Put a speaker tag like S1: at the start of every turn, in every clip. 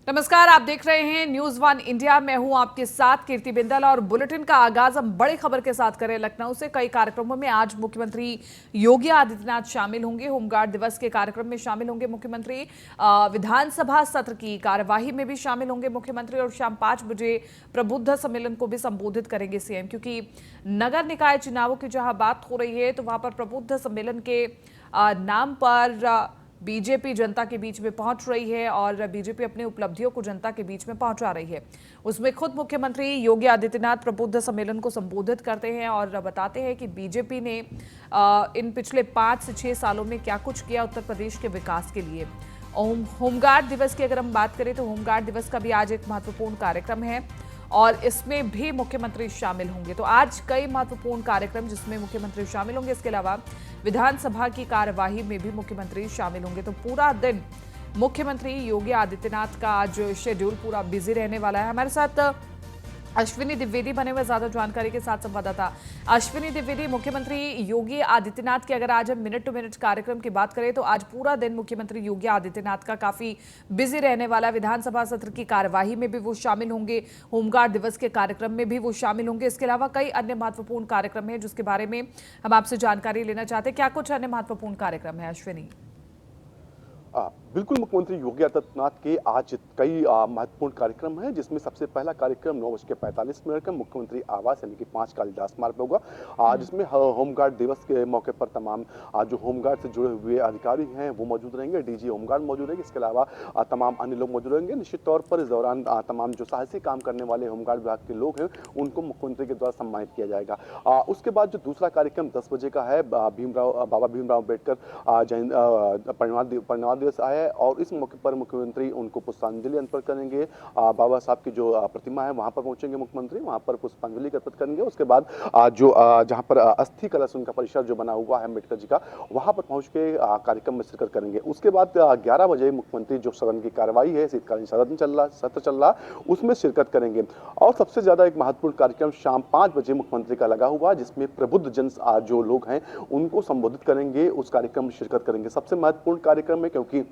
S1: नमस्कार, आप देख रहे हैं न्यूज वन इंडिया। मैं हूं आपके साथ कीर्ति बिंदल और बुलेटिन का आगाज हम बड़ी खबर के साथ करें। लखनऊ से कई कार्यक्रमों में आज मुख्यमंत्री योगी आदित्यनाथ शामिल होंगे। होमगार्ड दिवस के कार्यक्रम में शामिल होंगे मुख्यमंत्री। विधानसभा सत्र की कार्यवाही में भी शामिल होंगे मुख्यमंत्री और शाम 5 बजे प्रबुद्ध सम्मेलन को भी संबोधित करेंगे सीएम, क्योंकि नगर निकाय चुनावों की जहां बात हो रही है तो वहां पर प्रबुद्ध सम्मेलन के नाम पर बीजेपी जनता के बीच में पहुंच रही है और बीजेपी अपनी उपलब्धियों को जनता के बीच में पहुंचा रही है। उसमें खुद मुख्यमंत्री योगी आदित्यनाथ प्रबुद्ध सम्मेलन को संबोधित करते हैं और बताते हैं कि बीजेपी ने इन पिछले 5 से 6 सालों में क्या कुछ किया उत्तर प्रदेश के विकास के लिए। होमगार्ड दिवस की अगर हम बात करें तो होमगार्ड दिवस का भी आज एक महत्वपूर्ण कार्यक्रम है और इसमें भी मुख्यमंत्री शामिल होंगे। तो आज कई महत्वपूर्ण कार्यक्रम जिसमें मुख्यमंत्री शामिल होंगे। इसके अलावा विधानसभा की कार्यवाही में भी मुख्यमंत्री शामिल होंगे। तो पूरा दिन मुख्यमंत्री योगी आदित्यनाथ का आज शेड्यूल पूरा बिजी रहने वाला है। हमारे साथ अश्विनी द्विवेदी बने हुए ज्यादा जानकारी के साथ संवाददाता। अश्विनी द्विवेदी, मुख्यमंत्री योगी आदित्यनाथ की अगर आज हम मिनट टू मिनट कार्यक्रम की बात करें तो आज पूरा दिन मुख्यमंत्री योगी आदित्यनाथ का काफी बिजी रहने वाला है। विधानसभा सत्र की कार्यवाही में भी वो शामिल होंगे, होमगार्ड दिवस के कार्यक्रम में भी वो शामिल होंगे। इसके अलावा कई अन्य महत्वपूर्ण कार्यक्रम है जिसके बारे में हम आपसे जानकारी लेना चाहते हैं। क्या कुछ अन्य महत्वपूर्ण कार्यक्रम है अश्विनी?
S2: बिल्कुल, मुख्यमंत्री योगी आदित्यनाथ के आज कई महत्वपूर्ण कार्यक्रम हैं, जिसमें सबसे पहला कार्यक्रम 9:45 का मुख्यमंत्री आवास यानी कि 5 कालिदास मार्ग पे होगा, जिसमें होमगार्ड दिवस के मौके पर तमाम जो होमगार्ड से जुड़े हुए अधिकारी हैं वो मौजूद रहेंगे। डीजी होमगार्ड मौजूद रहेंगे। इसके अलावा तमाम अन्य लोग मौजूद रहेंगे। निश्चित तौर पर इस दौरान तमाम जो साहसी काम करने वाले होमगार्ड विभाग के लोग हैं उनको मुख्यमंत्री के द्वारा सम्मानित किया जाएगा। उसके बाद जो दूसरा कार्यक्रम 10 बजे का है, बाबा भीमराव अम्बेडकर जयंती परिनिर्वाण दिवस आया और इस मौके पर मुख्यमंत्री उनको पुष्पांजलि अर्पित करेंगे। बाबा साहब की जो प्रतिमा है वहां पर पहुंचेंगे मुख्यमंत्री, वहां पर पुष्पांजलि अर्पित करेंगे। उसके बाद जो जहां पर अस्थि कलश उनका परिसर जो बना हुआ है अम्बेडकर जी का, वहां पर पहुंच के कार्यक्रम में शिरकत करेंगे। उसके बाद 11 बजे मुख्यमंत्री जो सदन की कार्रवाई है, शीतकालीन सत्र चल रहा उसमें शिरकत करेंगे। और सबसे ज्यादा एक महत्वपूर्ण कार्यक्रम शाम 5 बजे मुख्यमंत्री का लगा हुआ, जिसमें प्रबुद्ध जन जो लोग हैं उनको संबोधित करेंगे, उस कार्यक्रम में शिरकत करेंगे। सबसे महत्वपूर्ण कार्यक्रम है क्योंकि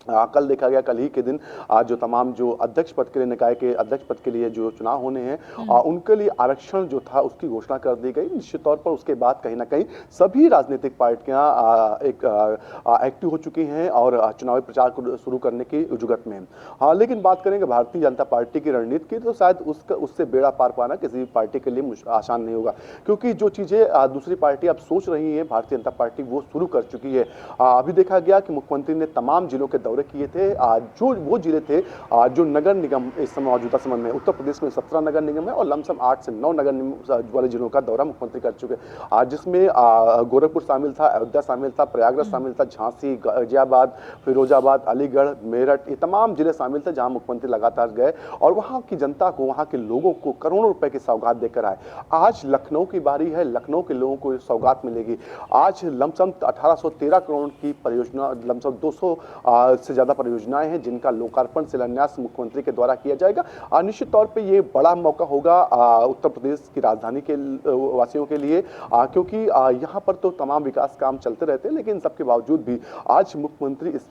S2: कल देखा गया, कल ही के दिन जो तमाम जो अध्यक्ष पद के लिए, निकाय के अध्यक्ष पद के लिए जो चुनाव होने हैं उनके लिए आरक्षण जो था उसकी घोषणा कर दी गई। निश्चित तौर पर उसके बाद कहीं ना कहीं सभी राजनीतिक पार्टियां एक एक्टिव हो चुकी हैं और चुनावी प्रचार को शुरू करने की जुगत में हैं। लेकिन बात करेंगे भारतीय जनता पार्टी की रणनीति की, तो शायद उससे बेड़ा पार पाना किसी भी पार्टी के लिए आसान नहीं होगा, क्योंकि जो चीजें दूसरी पार्टी अब सोच रही है भारतीय जनता पार्टी वो शुरू कर चुकी है। अभी देखा गया कि मुख्यमंत्री ने तमाम जिलों के दौरे किए थे। जो वो जिले थे जो नगर निगम इस समय मौजूदा समय में उत्तर प्रदेश में 17 नगर निगम है और लमसम 8 से 9 नगर निगम वाले जिलों का दौरा मुख्यमंत्री कर चुके हैं, जिसमें गोरखपुर शामिल था, अयोध्या शामिल था, प्रयागराज शामिल था, झांसी, गाजियाबाद, फिरोजाबाद, अलीगढ़, मेरठ, ये तमाम जिले शामिल थे जहां मुख्यमंत्री लगातार गए और वहां की जनता को, वहां के लोगों को करोड़ों रुपए की सौगात देकर आए। आज लखनऊ की बारी है, लखनऊ के लोगों को सौगात मिलेगी। आज लमसम 1813 करोड़ की परियोजना, लमसम 200 से ज्यादा परियोजनाएं हैं जिनका लोकार्पण शिलान्यास मुख्यमंत्री के द्वारा किया जाएगा। निश्चित तौर पे ये बड़ा मौका होगा उत्तर प्रदेश की राजधानी के वासियों के लिए, क्योंकि यहाँ पर तो तमाम विकास काम चलते रहते हैं, लेकिन सबके बावजूद भी आज मुख्यमंत्री इस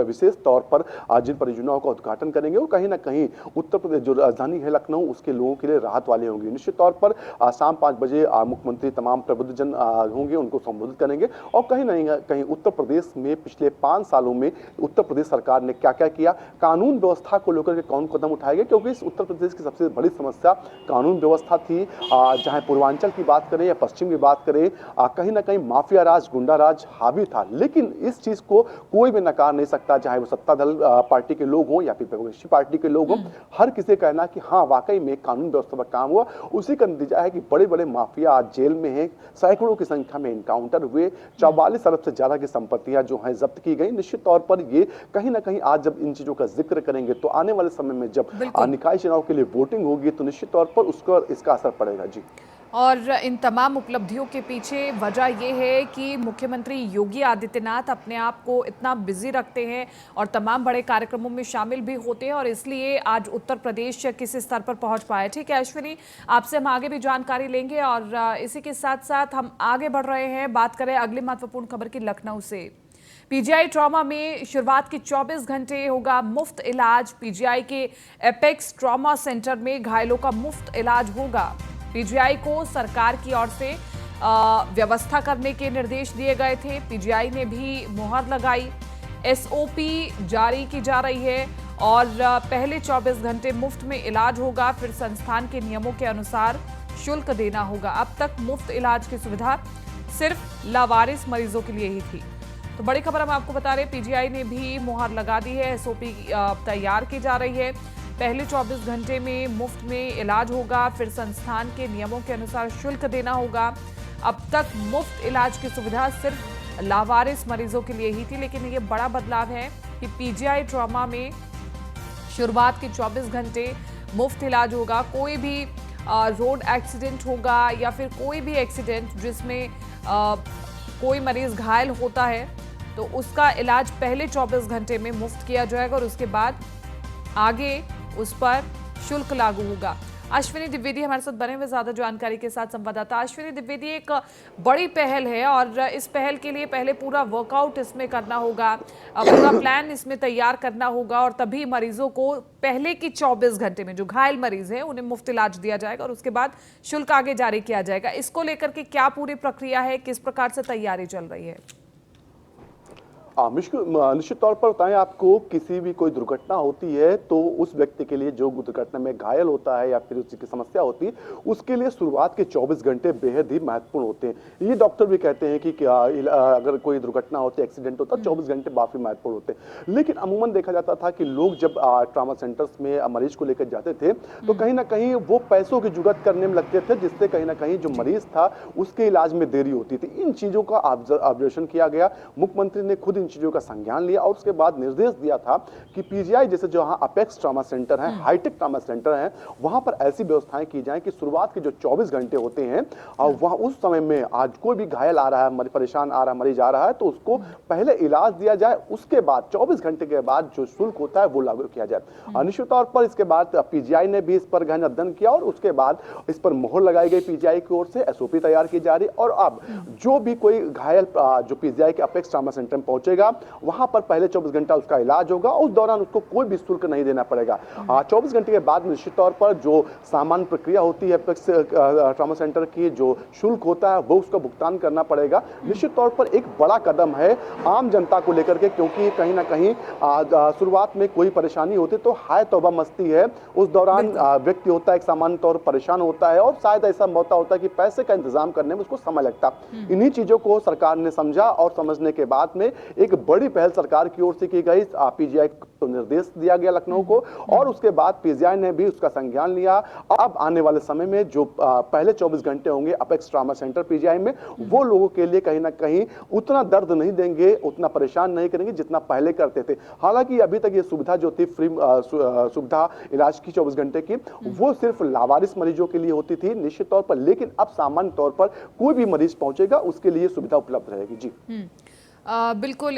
S2: विशेष तौर पर जिन परियोजनाओं का उद्घाटन करेंगे वो कहीं ना कहीं उत्तर प्रदेश जो राजधानी है लखनऊ उसके लोगों के लिए राहत वाली होंगी। निश्चित तौर पर शाम 5 बजे मुख्यमंत्री तमाम प्रबुद्ध जन होंगे, उनको संबोधित करेंगे और कहीं ना कहीं उत्तर प्रदेश में पिछले 5 सालों में उत्तर प्रदेश सरकार ने क्या क्या किया, कानून व्यवस्था को लेकर के कौन कदम उठाए गए, क्योंकि इस उत्तर प्रदेश की सबसे बड़ी समस्या कानून व्यवस्था थी। चाहे पूर्वांचल की बात करें या पश्चिम की बात करें, कहीं ना कहीं माफिया राज, गुंडा राज हावी था, लेकिन इस चीज को कोई भी नकार नहीं सकता, चाहे वो सत्ता दल पार्टी के लोग हों या फिर विपक्षी पार्टी के लोग हों। हर किसी का कहना कि हाँ वाकई में कानून व्यवस्था पर काम हुआ। उसी का नतीजा है कि बड़े बड़े माफिया आज जेल में हैं, सैकड़ों की संख्या में इनकाउंटर हुए, 44 अरब से ज्यादा की संपत्तियां जो हैं जब्त की गई। निश्चित तौर पर ये कहीं ना कहीं आज जब इन चीजों का जिक्र करेंगे तो आने वाले समय में जब निकाय चुनाव के लिए वोटिंग होगी तो निश्चित तौर पर उसका इसका असर पड़ेगा। जी,
S1: और इन तमाम उपलब्धियों के पीछे वजह यह है कि मुख्यमंत्री योगी आदित्यनाथ अपने आप को इतना बिजी रखते हैं और तमाम बड़े कार्यक्रमों में शामिल भी होते हैं और इसलिए आज उत्तर प्रदेश किस स्तर पर पहुंच पाए। ठीक है अश्विनी, आपसे हम आगे भी जानकारी लेंगे और इसी के साथ साथ हम आगे बढ़ रहे हैं। बात करें अगली महत्वपूर्ण खबर की लखनऊ से। पीजीआई ट्रॉमा में शुरुआत के 24 घंटे होगा मुफ्त इलाज। पीजीआई के एपेक्स ट्रॉमा सेंटर में घायलों का मुफ्त इलाज होगा। पीजीआई को सरकार की ओर से व्यवस्था करने के निर्देश दिए गए थे। पीजीआई ने भी मुहर लगाई। एसओपी जारी की जा रही है और पहले 24 घंटे मुफ्त में इलाज होगा, फिर संस्थान के नियमों के अनुसार शुल्क देना होगा। अब तक मुफ्त इलाज की सुविधा सिर्फ लावारिस मरीजों के लिए ही थी। तो बड़ी खबर हम आपको बता रहे हैं, पीजीआई ने भी मुहर लगा दी है। एसओपी तैयार की जा रही है। पहले 24 घंटे में मुफ्त में इलाज होगा, फिर संस्थान के नियमों के अनुसार शुल्क देना होगा। अब तक मुफ्त इलाज की सुविधा सिर्फ लावारिस मरीजों के लिए ही थी, लेकिन ये बड़ा बदलाव है कि पीजीआई ट्रॉमा में शुरुआत के 24 घंटे मुफ्त इलाज होगा। कोई भी रोड एक्सीडेंट होगा या फिर कोई भी एक्सीडेंट जिसमें कोई मरीज घायल होता है तो उसका इलाज पहले 24 घंटे में मुफ्त किया जाएगा और उसके बाद आगे उस पर शुल्क लागू होगा। अश्विनी द्विवेदी हमारे साथ बने हुए ज्यादा जानकारी के साथ संवाददाता। अश्विनी द्विवेदी, एक बड़ी पहल है और इस पहल के लिए पहले पूरा वर्कआउट इसमें करना होगा, पूरा प्लान इसमें तैयार करना होगा और तभी मरीजों को पहले की 24 घंटे में जो घायल मरीज हैं उन्हें मुफ्त इलाज दिया जाएगा और उसके बाद शुल्क आगे जारी किया जाएगा। इसको लेकर के क्या पूरी प्रक्रिया है, किस प्रकार से तैयारी चल रही है?
S2: निश्चित तौर पर बताएं आपको, किसी भी कोई दुर्घटना होती है तो उस व्यक्ति के लिए जो दुर्घटना में घायल होता है या फिर उसकी समस्या होती है उसके लिए शुरुआत के 24 घंटे बेहद ही महत्वपूर्ण होते हैं। ये डॉक्टर भी कहते हैं कि क्या अगर कोई दुर्घटना होती है, एक्सीडेंट होता है, 24 घंटे काफी महत्वपूर्ण होते हैं। लेकिन अमूमन देखा जाता था कि लोग जब ट्रॉमा सेंटर्स में मरीज को लेकर जाते थे तो कहीं ना कहीं वो पैसों की जुगत करने में लगते थे, जिससे कहीं ना कहीं जो मरीज था उसके इलाज में देरी होती थी। इन चीजों का ऑब्जर्वेशन किया गया। मुख्यमंत्री ने खुद चीजों का संज्ञान लिया और उसके बाद निर्देश दिया था कि पीजीआई जैसे जहां अपेक्स ट्रॉमा सेंटर है, हाईटेक ट्रॉमा सेंटर है, वहां पर ऐसी व्यवस्थाएं की जाएं कि शुरुआत के जो 24 घंटे होते हैं और वहां उस समय में आज कोई भी घायल आ रहा है, परेशान आ रहा है, मरीज आ रहा है तो उसको पहले इलाज दिया जाए, उसके बाद 24 घंटे के बाद जो शुल्क होता है वो लागू किया जाए। निश्चित तौर पर इसके बाद पीजीआई ने भी इस पर गहन अध्ययन किया और उसके बाद इस पर मोहर लगाई गई पीजीआई की ओर से। एसओपी तैयार की जा रही और अब जो भी कोई घायल जो पीजीआई के अपेक्स ट्रॉमा सेंटर में पहुंचेगा वहां पर पहले 24 घंटा उसका इलाज होगा। उस दौरान उसको कोई भी शुल्क नहीं देना पड़ेगा। 24 घंटे के बाद निश्चित तौर पर जो सामान्य प्रक्रिया होती है अपेक्स ट्रॉमा सेंटर की, जो शुल्क होता है वो उसका भुगतान करना पड़ेगा। निश्चित तौर पर एक बड़ा कदम है आम जनता को लेकर के, क्योंकि कहीं ना कहीं शुरुआत में कोई परेशानी होती तो हाय तौबा मस्ती है, उस दौरान व्यक्ति होता है एक सामान्य तौर पर परेशान होता है और शायद ऐसा मौका होता है कि पैसे का इंतजाम करने में उसको समय लगता। इन्हीं चीजों को सरकार ने समझा और समझने के बाद में एक बड़ी पहल सरकार की ओर से की गई। पीजीआई को निर्देश दिया गया लखनऊ को और उसके बाद पीजीआई ने भी उसका संज्ञान लिया। अब आने वाले समय में जो पहले 24 घंटे होंगे अपेक्स ट्रॉमा सेंटर पीजीआई में, वो लोगों के लिए कहीं ना कहीं उतना दर्द नहीं देंगे, उतना परेशान नहीं करेंगे जितना पहले करते थे। हालांकि अभी तक ये सुविधा जो थी फ्री सुविधा इलाज की 24 घंटे की, वो सिर्फ लावारिस मरीजों के लिए होती थी निश्चित तौर पर, लेकिन अब सामान्य तौर पर कोई भी मरीज पहुंचेगा उसके लिए सुविधा उपलब्ध रहेगी। जी
S1: बिल्कुल,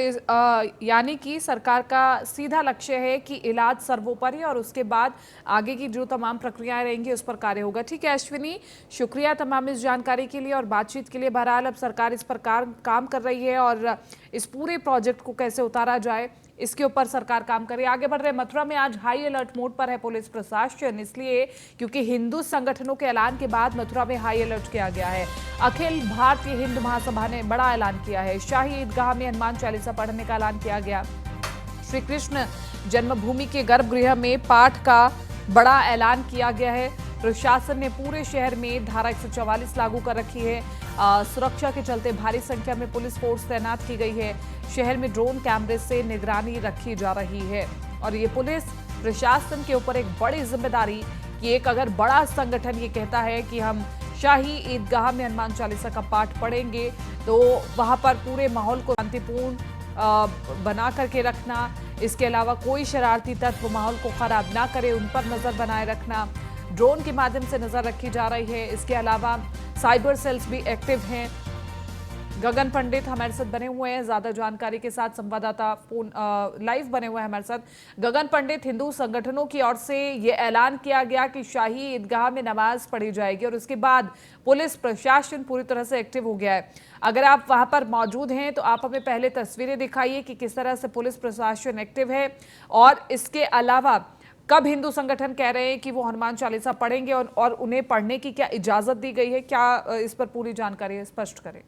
S1: यानी कि सरकार का सीधा लक्ष्य है कि इलाज सर्वोपरि और उसके बाद आगे की जो तमाम प्रक्रियाएं रहेंगी उस पर कार्य होगा। ठीक है अश्विनी, शुक्रिया तमाम इस जानकारी के लिए और बातचीत के लिए। बहरहाल अब सरकार इस पर काम कर रही है और इस पूरे प्रोजेक्ट को कैसे उतारा जाए इसके ऊपर सरकार काम करे। आगे बढ़ रहे, मथुरा में आज हाई अलर्ट मोड पर है पुलिस प्रशासन, इसलिए क्योंकि हिंदू संगठनों के ऐलान के बाद मथुरा में हाई अलर्ट किया गया है। अखिल भारतीय हिंदू महासभा ने बड़ा ऐलान किया है। शाही ईदगाह में हनुमान चालीसा पढ़ने का ऐलान किया गया। श्री कृष्ण जन्मभूमि के गर्भगृह में पाठ का बड़ा ऐलान किया गया है। प्रशासन ने पूरे शहर में धारा 144 लागू कर रखी है। सुरक्षा के चलते भारी संख्या में पुलिस फोर्स तैनात की गई है। शहर में ड्रोन कैमरे से निगरानी रखी जा रही है और ये पुलिस प्रशासन के ऊपर एक बड़ी जिम्मेदारी कि एक अगर बड़ा संगठन ये कहता है कि हम शाही ईदगाह में हनुमान चालीसा का पाठ पढ़ेंगे तो वहां पर पूरे माहौल को शांतिपूर्ण बना करके रखना, इसके अलावा कोई शरारती तत्व माहौल को खराब ना करे उन पर नजर बनाए रखना, ड्रोन के माध्यम से नजर रखी जा रही है। इसके अलावा साइबर सेल्स भी एक्टिव हैं गगन पंडित हमारे साथ बने हुए हैं ज्यादा जानकारी के साथ। संवाददाता फोन लाइव बने हुए हैं हमारे साथ। गगन पंडित, हिंदू संगठनों की ओर से ये ऐलान किया गया कि शाही ईदगाह में नमाज पढ़ी जाएगी और उसके बाद पुलिस प्रशासन पूरी तरह से एक्टिव हो गया है। अगर आप वहां पर मौजूद हैं तो आप हमें पहले तस्वीरें दिखाइए कि किस तरह से पुलिस प्रशासन एक्टिव है, और इसके अलावा कब हिंदू संगठन कह रहे हैं कि वो हनुमान चालीसा पढ़ेंगे और उन्हें पढ़ने की क्या इजाजत दी गई है, क्या इस पर पूरी जानकारी स्पष्ट करें।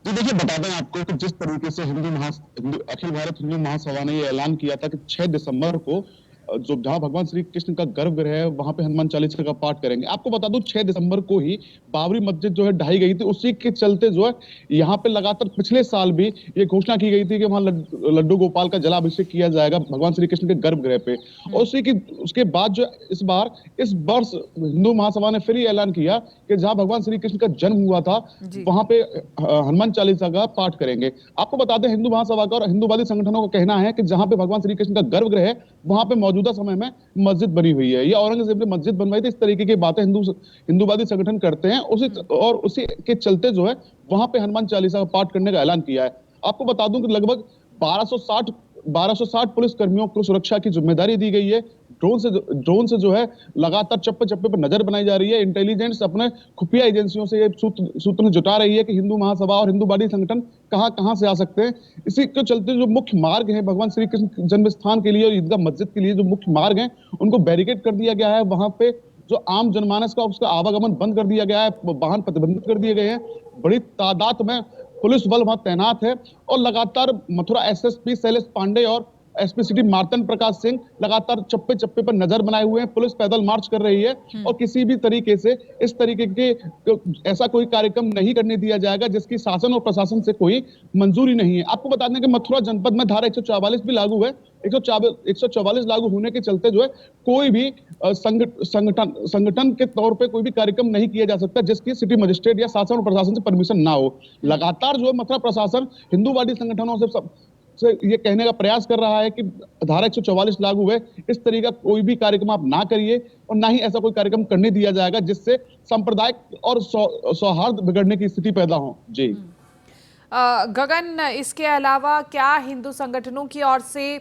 S3: तो देखिए, बता दें आपको कि जिस तरीके से अखिल भारत हिंदू महासभा ने ये ऐलान किया था कि 6 दिसंबर को जो जहां भगवान श्री कृष्ण का गर्भगृह है वहां पे हनुमान चालीसा का पाठ करेंगे। आपको बता दूं 6 दिसंबर को ही बाबरी मस्जिद जो है ढाई गई थी, उसी के चलते जो है यहाँ पे लगातार पिछले साल भी ये घोषणा की गई थी कि वहां लड्डू गोपाल का जलाभिषेक किया जाएगा भगवान श्री कृष्ण के गर्भगृह पे। और उसके बाद जो इस वर्ष हिंदू महासभा ने फिर ऐलान किया कि जहां भगवान श्री कृष्ण का जन्म हुआ था वहां पे हनुमान चालीसा का पाठ करेंगे। आपको बता दें हिंदू महासभा का और हिंदूवादी संगठनों का कहना है कि जहां पे भगवान श्री कृष्ण का गर्भगृह है वहां पे मौजूदा समय में मस्जिद बनी हुई है, ये औरंगजेब ने मस्जिद बनवाई थी, इस तरीके की बातें हिंदूवादी संगठन करते हैं। उसी के चलते जो है वहां पे हनुमान चालीसा का पाठ करने का ऐलान किया है। आपको बता दूं कि लगभग 1260 पुलिस कर्मियों को सुरक्षा की जिम्मेदारी दी गई है। ड्रोन से जो है लगातार चप्पे चप्पे पर नजर बनाई जा रही है। इंटेलिजेंस अपने खुफिया एजेंसियों से ये सूत्र जुटा रही है कि हिंदू महासभा और हिंदूवादी संगठन कहां से आ सकते हैं। इसी के चलते जो मुख्य मार्ग है भगवान श्री कृष्ण जन्म स्थान के लिए और ईदगाह मस्जिद के लिए जो मुख्य मार्ग है उनको बैरिकेड कर दिया गया है। वहां पे जो आम जनमानस का उसका आवागमन बंद कर दिया गया है, वाहन प्रतिबंधित कर दिए गए हैं। बड़ी तादाद में पुलिस बल वहां तैनात है और लगातार मथुरा एसएसपी शैलेश पांडे और एसपी सिटी मार्तन प्रकाश सिंह लगातार चप्पे चप्पे पर नजर बनाए हुए हैं। पुलिस पैदल मार्च कर रही है और किसी भी तरीके से इस तरीके के ऐसा कोई कार्यक्रम नहीं करने दिया जाएगा जिसकी शासन और प्रशासन से कोई मंजूरी नहीं है। आपको बता दें कि मथुरा जनपद में धारा 144 भी लागू है। 144 लागू होने के चलते जो है कोई भी संगठन के तौर पे कोई भी कार्यक्रम नहीं किया जा सकता जिसकी सिटी मजिस्ट्रेट या शासन और प्रशासन से परमिशन ना हो। लगातार जो है मथुरा प्रशासन हिंदूवादी संगठनों से ये कहने का प्रयास कर रहा है कि धारा 144 लागू है, इस तरह का कोई भी कार्यक्रम आप ना करिए और ना ही ऐसा कोई कार्यक्रम करने दिया जाएगा जिससे सांप्रदायिक और सौहार्द बिगड़ने की स्थिति पैदा हो। जी
S1: गगन, इसके अलावा क्या हिंदू संगठनों की ओर से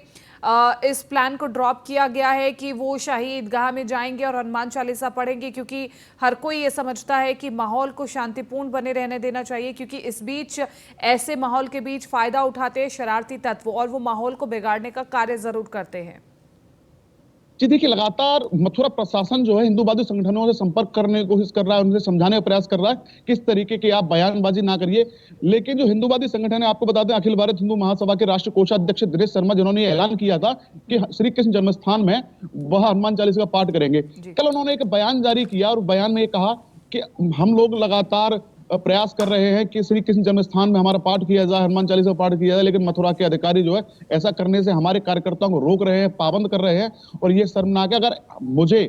S1: इस प्लान को ड्रॉप किया गया है कि वो शाही ईदगाह में जाएंगे और हनुमान चालीसा पढ़ेंगे, क्योंकि हर कोई ये समझता है कि माहौल को शांतिपूर्ण बने रहने देना चाहिए, क्योंकि इस बीच ऐसे माहौल के बीच फायदा उठाते हैं शरारती तत्व और वो माहौल को बिगाड़ने का कार्य जरूर करते हैं।
S3: जी देखिए, लगातार मथुरा प्रशासन जो है हिंदूवादी संगठनों से संपर्क करने की कोशिश कर रहा है, उनसे समझाने का प्रयास कर रहा है किस तरीके की आप बयानबाजी ना करिए। लेकिन जो हिंदूवादी संगठन है, आपको बता दें अखिल भारत हिंदू महासभा के राष्ट्रीय कोषाध्यक्ष दिनेश शर्मा जिन्होंने ऐलान किया था कि श्री कृष्ण जन्मस्थान में वह हनुमान चालीसा का पाठ करेंगे। कल उन्होंने एक बयान जारी किया और बयान में कहा कि हम लोग लगातार प्रयास कर रहे हैं कि श्री कृष्ण जन्मस्थान में हमारा पाठ किया जाए, हनुमान चालीसा पाठ किया जाए, लेकिन मथुरा के अधिकारी जो है ऐसा करने से हमारे कार्यकर्ताओं को रोक रहे हैं, पाबंद कर रहे हैं और ये शर्मनाक है। अगर मुझे,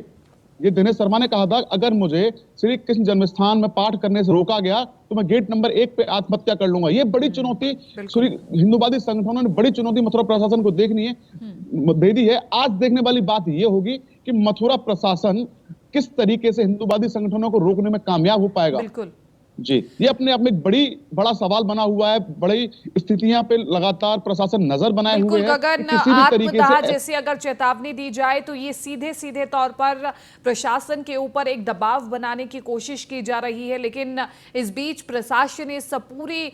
S3: ये दिनेश शर्मा ने कहा था, अगर मुझे श्री कृष्ण जन्मस्थान में पाठ करने से रोका गया तो मैं गेट नंबर 1 पे आत्महत्या कर लूंगा। ये बड़ी चुनौती हिंदूवादी संगठनों ने बड़ी चुनौती मथुरा प्रशासन को दे दी है। आज देखने वाली बात ये होगी कि मथुरा प्रशासन किस तरीके से हिंदूवादी संगठनों को रोकने में कामयाब हो पाएगा।
S1: बिल्कुल
S3: जी, ये अपने आप में एक बड़ा सवाल बना हुआ है। बड़ी स्थितियां पे लगातार प्रशासन नजर बनाए हुए है।
S1: गगन, आत्मदाह जैसी अगर चेतावनी दी जाए तो ये सीधे सीधे तौर पर प्रशासन के ऊपर एक दबाव बनाने की कोशिश की जा रही है, लेकिन इस बीच प्रशासन इस पूरी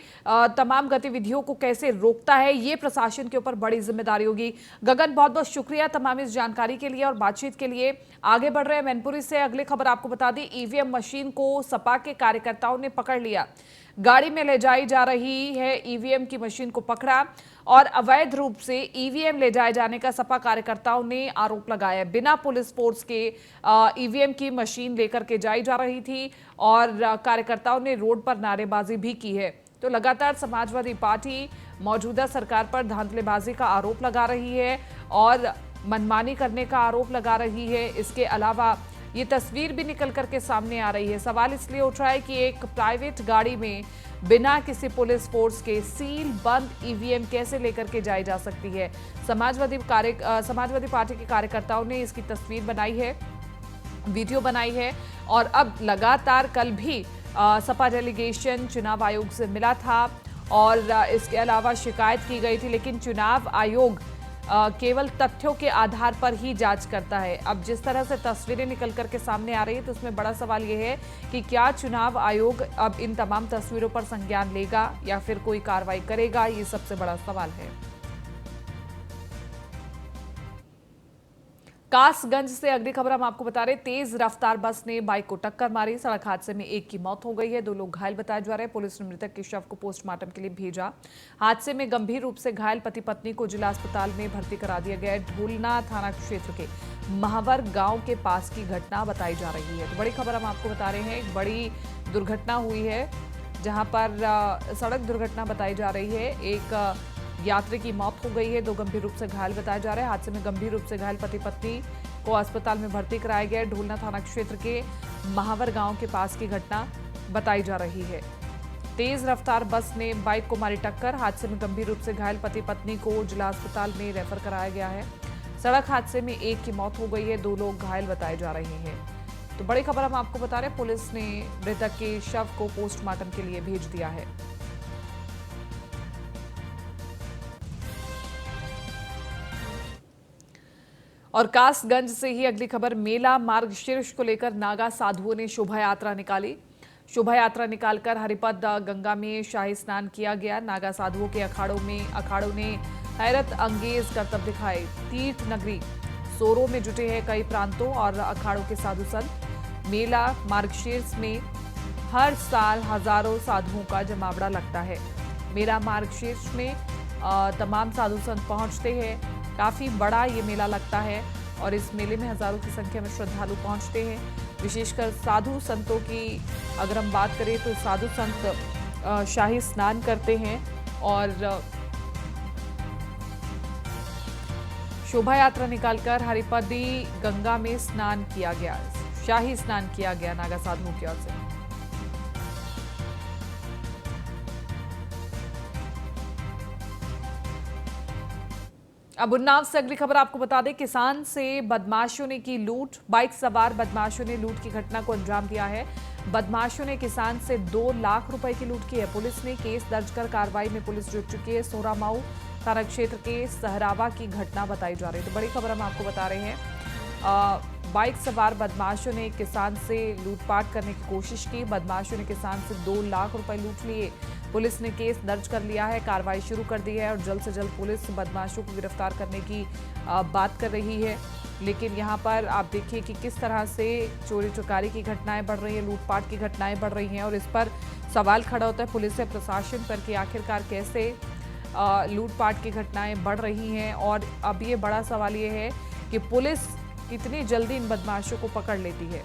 S1: तमाम गतिविधियों को कैसे रोकता है, ये प्रशासन के ऊपर बड़ी जिम्मेदारी होगी। गगन, बहुत बहुत शुक्रिया तमाम इस जानकारी के लिए और बातचीत के लिए। आगे बढ़ रहे हैं मैनपुरी से अगली खबर आपको बता दी। ईवीएम मशीन को सपा के कार्यकर्ताओं ने पकड़ लिया। गाड़ी में ले जाई जा रही है ईवीएम की मशीन को पकड़ा और अवैध रूप से ईवीएम ले जाए जाने का सपा कार्यकर्ताओं ने आरोप लगाया। बिना पुलिस फोर्स के ईवीएम की मशीन लेकर के जाई जा रही थी और कार्यकर्ताओं ने रोड पर नारेबाजी भी की है। तो लगातार समाजवादी पार्टी मौजूदा सरकार पर धांधलेबाजी का आरोप लगा रही है और मनमानी करने का आरोप लगा रही है। इसके अलावा ये तस्वीर भी निकल करके सामने आ रही है। सवाल इसलिए उठ रहा है कि एक प्राइवेट गाड़ी में बिना किसी पुलिस फोर्स के सील बंद ईवीएम कैसे लेकर के जाई जा सकती है। समाजवादी पार्टी के कार्यकर्ताओं ने इसकी तस्वीर बनाई है, वीडियो बनाई है और अब लगातार कल भी सपा डेलीगेशन चुनाव आयोग से मिला था और इसके अलावा शिकायत की गई थी, लेकिन चुनाव आयोग केवल तथ्यों के आधार पर ही जांच करता है। अब जिस तरह से तस्वीरें निकल कर के सामने आ रही है तो उसमें बड़ा सवाल यह है कि क्या चुनाव आयोग अब इन तमाम तस्वीरों पर संज्ञान लेगा या फिर कोई कार्रवाई करेगा, ये सबसे बड़ा सवाल है। कासगंज से अगली खबर हम आपको बता रहे, तेज रफ्तार बस ने बाइक को टक्कर मारी। सड़क हादसे में एक की मौत हो गई है, 2 लोग घायल बताए जा रहे हैं। पुलिस ने मृतक के शव को पोस्टमार्टम के लिए भेजा। हादसे में गंभीर रूप से घायल पति पत्नी को जिला अस्पताल में भर्ती करा दिया गया है। ढूलना थाना क्षेत्र के महावर गांव के पास की घटना बताई जा रही है। तो बड़ी खबर हम आपको बता रहे हैं, एक बड़ी दुर्घटना हुई है जहां पर सड़क दुर्घटना बताई जा रही है। एक यात्री की मौत हो गई है, 2 गंभीर रूप से घायल बताए जा रहे हैं। हादसे में गंभीर रूप से घायल पति पत्नी को अस्पताल में भर्ती कराया गया है। ढूलना थाना क्षेत्र के महावर गांव के पास की घटना बताई जा रही है। तेज रफ्तार बस ने बाइक को मारी टक्कर। हादसे में गंभीर रूप से घायल पति पत्नी को जिला अस्पताल में रेफर कराया गया है। सड़क हादसे में एक की मौत हो गई है, 2 लोग घायल बताए जा रहे हैं। तो बड़ी खबर हम आपको बता रहे हैं, पुलिस ने मृतक के शव को पोस्टमार्टम के लिए भेज दिया है। और कासगंज से ही अगली खबर, मेला मार्गशीर्ष को लेकर नागा साधुओं ने शोभा यात्रा निकाली। शोभा यात्रा निकालकर हरिपद गंगा में शाही स्नान किया गया। नागा साधुओं के अखाड़ों ने हैरत अंगेज करतब दिखाए। तीर्थ नगरी सोरो में जुटे हैं कई प्रांतों और अखाड़ों के साधु संत। मेला मार्गशीर्ष में हर साल हजारों साधुओं का जमावड़ा लगता है। मेला मार्गशीर्ष में तमाम साधु संत पहुंचते हैं। काफी बड़ा ये मेला लगता है और इस मेले में हजारों की संख्या में श्रद्धालु पहुंचते हैं। विशेषकर साधु संतों की अगर हम बात करें तो साधु संत शाही स्नान करते हैं और शोभा यात्रा निकालकर हरिपदी गंगा में स्नान किया गया, शाही स्नान किया गया नागा साधुओं की ओर से। अब उन्नाव से अगली खबर आपको बता दें, किसान से बदमाशों ने की लूट। बाइक सवार बदमाशों ने लूट की घटना को अंजाम दिया है। बदमाशों ने किसान से 2 लाख रुपए की लूट की है। पुलिस ने केस दर्ज कर कार्रवाई में पुलिस जुट चुकी है। सोरामाऊ थाना क्षेत्र के सहरावा की घटना बताई जा रही है। तो बड़ी खबर हम आपको बता रहे हैं, बाइक सवार बदमाशों ने किसान से लूटपाट करने की कोशिश की। बदमाशों ने किसान से 2 लाख रुपए लूट लिए। पुलिस ने केस दर्ज कर लिया है, कार्रवाई शुरू कर दी है और जल्द से जल्द पुलिस बदमाशों को गिरफ्तार करने की बात कर रही है। लेकिन यहाँ पर आप देखिए कि किस तरह से चोरी चुकारी की घटनाएं बढ़ रही हैं, लूटपाट की घटनाएं बढ़ रही हैं और इस पर सवाल खड़ा होता है पुलिस से प्रशासन पर कि आखिरकार कैसे लूटपाट की घटनाएं बढ़ रही हैं। और अब ये बड़ा सवाल ये है कि पुलिस कितनी जल्दी इन बदमाशों को पकड़ लेती है।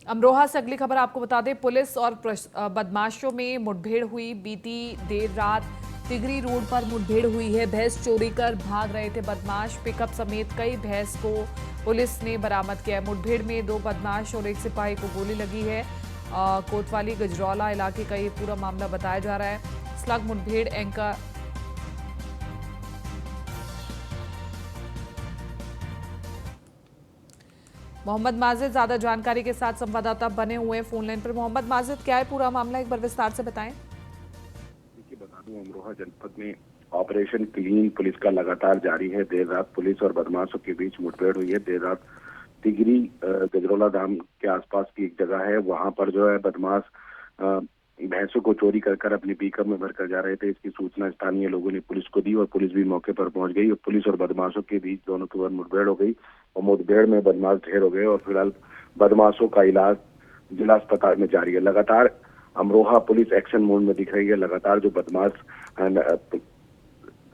S1: अमरोहा से अगली खबर आपको बता दें, पुलिस और बदमाशों में मुठभेड़ हुई। बीती देर रात तिगरी रोड पर मुठभेड़ हुई है। भैंस चोरी कर भाग रहे थे बदमाश। पिकअप समेत कई भैंस को पुलिस ने बरामद किया है। मुठभेड़ में 2 बदमाश और 1 सिपाही को गोली लगी है। कोतवाली गजरौला इलाके का ये पूरा मामला बताया जा रहा है। स्लग मुठभेड़ एंकर मोहम्मद माजिद ज्यादा जानकारी के साथ संवाददाता बने हुए हैं फोन लाइन पर। मोहम्मद माजिद, क्या है पूरा मामला, एक बार विस्तार से बताएं।
S4: देखिए, बता दूं, अमरोहा जनपद में ऑपरेशन क्लीन पुलिस का लगातार जारी है। देर रात पुलिस और बदमाशों के बीच मुठभेड़ हुई है। देर रात तिगरी गजरौला धाम के आसपास की एक जगह है, वहां पर जो है बदमाश भैंसों को चोरी कर अपनी पिकअप में भरकर जा रहे थे। इसकी सूचना स्थानीय लोगों ने पुलिस को दी और पुलिस भी मौके पर पहुंच गई और पुलिस और बदमाशों के बीच दोनों के बाद मुठभेड़ हो गई और मुठभेड़ में बदमाश ढेर हो गए और फिलहाल बदमाशों का इलाज जिला अस्पताल में जारी है। लगातार अमरोहा पुलिस एक्शन मोड में दिख रही है। लगातार जो बदमाश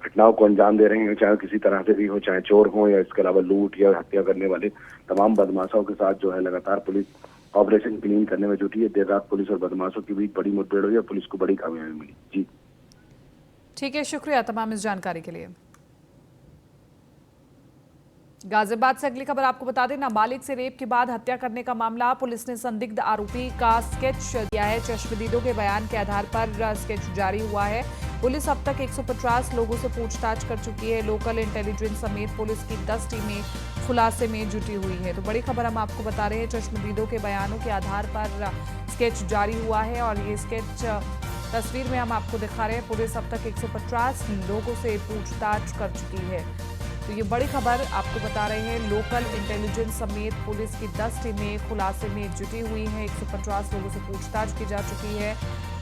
S4: घटनाओं को अंजाम दे रहे हैं, चाहे किसी तरह से भी हो, चाहे चोर हो या इसके अलावा लूट या हत्या करने वाले तमाम बदमाशों के साथ जो है लगातार पुलिस ऑपरेशन क्लीन करने में जुटी है। देर रात पुलिस और बदमाशों के बीच बड़ी मुठभेड़ हुई और पुलिस को बड़ी कामयाबी मिली। जी
S1: ठीक है, शुक्रिया तमाम इस जानकारी के लिए। गाजियाबाद से अगली खबर आपको बता दें, नाबालिग से रेप के बाद हत्या करने का मामला। पुलिस ने संदिग्ध आरोपी का स्केच दिया है। चश्मदीदों के बयान के आधार पर स्केच जारी हुआ है। पुलिस अब तक 150 लोगों से पूछताछ कर चुकी है। लोकल इंटेलिजेंस समेत पुलिस की 10 टीमें खुलासे में जुटी हुई है। तो बड़ी खबर हम आपको बता रहे हैं, चश्मदीदों के बयानों के आधार पर स्केच जारी हुआ है और ये स्केच तस्वीर में हम आपको दिखा रहे हैं। पुलिस अब तक 150 लोगों से पूछताछ कर चुकी है। तो ये बड़ी खबर आपको बता रहे हैं, लोकल इंटेलिजेंस समेत पुलिस की 10 टीमें खुलासे में जुटी हुई हैं। 150 लोगों से पूछताछ की जा चुकी है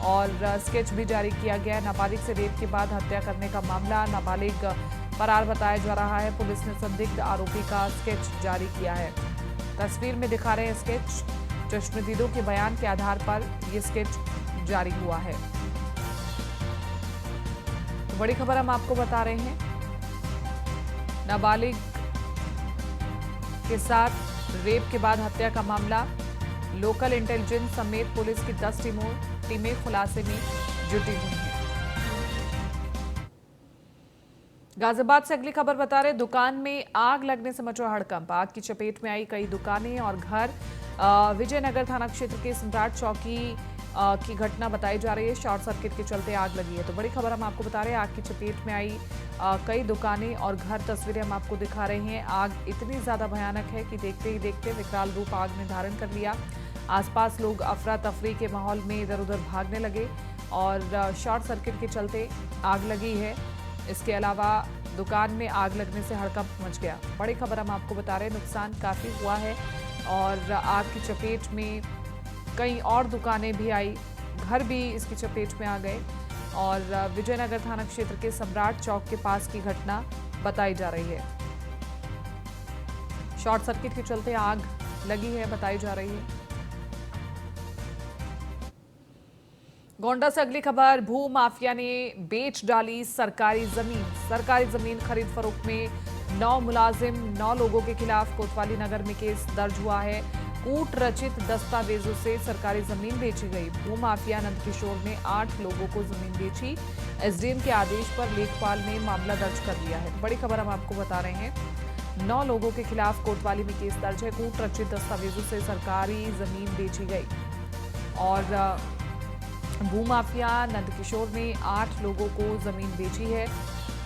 S1: और स्केच भी जारी किया गया है। नाबालिग से रेप के बाद हत्या करने का मामला, नाबालिग फरार बताया जा रहा है। पुलिस ने संदिग्ध आरोपी का स्केच जारी किया है। तस्वीर में दिखा रहे हैं स्केच, चश्मदीदों के बयान के आधार पर यह स्केच जारी हुआ है। तो बड़ी खबर हम आपको बता रहे हैं, नाबालिग के साथ रेप के बाद हत्या का मामला, लोकल इंटेलिजेंस समेत पुलिस की 10 टीमें खुलासे में जुटी हुई हैं। गाजियाबाद से अगली खबर बता रहे, दुकान में आग लगने से मचा हड़कंप। आग की चपेट में आई कई दुकानें और घर। विजयनगर थाना क्षेत्र के सम्राट चौकी की घटना बताई जा रही है। शॉर्ट सर्किट के चलते आग लगी है। तो बड़ी खबर हम आपको बता रहे हैं, आग की चपेट में आई कई दुकानें और घर। तस्वीरें हम आपको दिखा रहे हैं। आग इतनी ज्यादा भयानक है कि देखते ही देखते विकराल रूप आग ने धारण कर लिया। आसपास लोग अफरा तफरी के माहौल में इधर उधर भागने लगे और शॉर्ट सर्किट के चलते आग लगी है। इसके अलावा दुकान में आग लगने से हड़कंप मच गया। बड़ी खबर हम आपको बता रहे हैं, नुकसान काफी हुआ है और आग की चपेट में कई और दुकानें भी आई, घर भी इसकी चपेट में आ गए और विजयनगर थाना क्षेत्र के सम्राट चौक के पास की घटना बताई जा रही है। शॉर्ट सर्किट के चलते आग लगी है बताई जा रही है। गोंडा से अगली खबर, भू माफिया ने बेच डाली सरकारी जमीन। सरकारी जमीन खरीद फरोख्त में 9 मुलाजिम, 9 लोगों के खिलाफ कोतवाली नगर में केस दर्ज हुआ है। कूट रचित दस्तावेजों से सरकारी जमीन बेची गई। भू माफिया नंदकिशोर ने 8 लोगों को जमीन बेची। एसडीएम के आदेश पर लेखपाल ने मामला दर्ज कर लिया है। तो बड़ी खबर हम आपको बता रहे हैं, 9 लोगों के खिलाफ कोतवाली में केस दर्ज है। कूट रचित दस्तावेजों से सरकारी जमीन बेची गई और भूमाफिया नंदकिशोर ने 8 लोगों को जमीन बेची है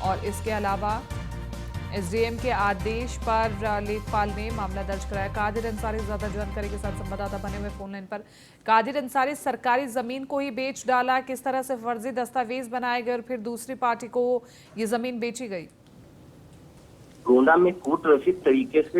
S1: और इसके अलावा एसडीएम के आदेश पर लेखपाल ने मामला दर्ज कराया। कादिर अंसारी ज्यादा जानकारी के साथ संवाददाता बने हुए फोन लाइन पर। कादिर अंसारी, सरकारी जमीन को ही बेच डाला, किस तरह से फर्जी दस्तावेज बनाए गए और फिर दूसरी पार्टी को ये जमीन बेची गई?
S5: गोंडा में कूट रचित तरीके से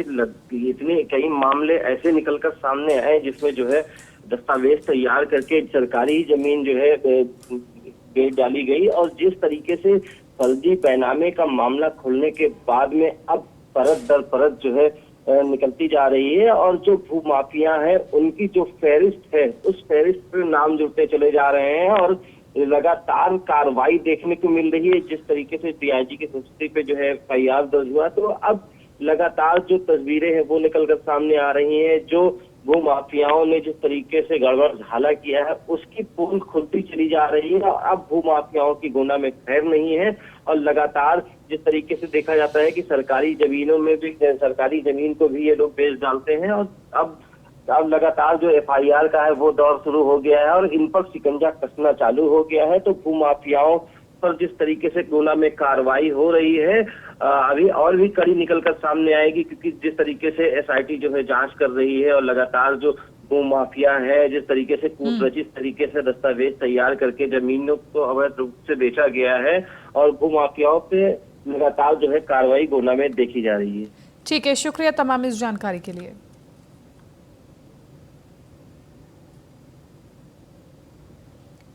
S5: इतने कई मामले ऐसे निकलकर सामने आए जिसमें जो है दस्तावेज तैयार करके सरकारी जमीन जो है बेच डाली गई और जिस तरीके से फर्जी पैनामे का मामला खुलने के बाद में अब परत दर परत जो है निकलती जा रही है और जो भू माफिया है उनकी जो फहरिस्त है उस फहरिस्त पर नाम जुड़ते चले जा रहे हैं और लगातार कार्रवाई देखने को मिल रही है। जिस तरीके से डीआईजी की सूचना पे जो है एफआईआर दर्ज हुआ, तो अब लगातार जो तस्वीरें हैं वो निकलकर सामने आ रही हैं। जो भू माफियाओं ने जिस तरीके से गड़बड़ झाला किया है उसकी पोल खुलती चली जा रही है और अब भू माफियाओं की गोंडा में खैर नहीं है और लगातार जिस तरीके से देखा जाता है कि सरकारी जमीनों में भी, सरकारी जमीन को भी ये लोग बेच डालते हैं और अब लगातार जो एफआईआर का है वो दौर शुरू हो गया है और इन पर शिकंजा कसना चालू हो गया है। तो भू माफियाओं पर जिस तरीके से गोंडा में कार्रवाई हो रही है अभी और भी कड़ी निकलकर सामने आएगी, क्योंकि जिस तरीके से एसआईटी जो है जांच कर रही है और लगातार जो भू माफिया है जिस तरीके से कूट रचित तरीके से दस्तावेज तैयार करके जमीनों को अवैध रूप से बेचा गया है और भू माफियाओं पे लगातार जो है कार्रवाई गोंडा में देखी जा रही है।
S1: ठीक है, शुक्रिया तमाम इस जानकारी के लिए।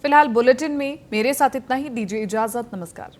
S1: फिलहाल बुलेटिन में मेरे साथ इतना ही। दीजिए इजाजत, नमस्कार।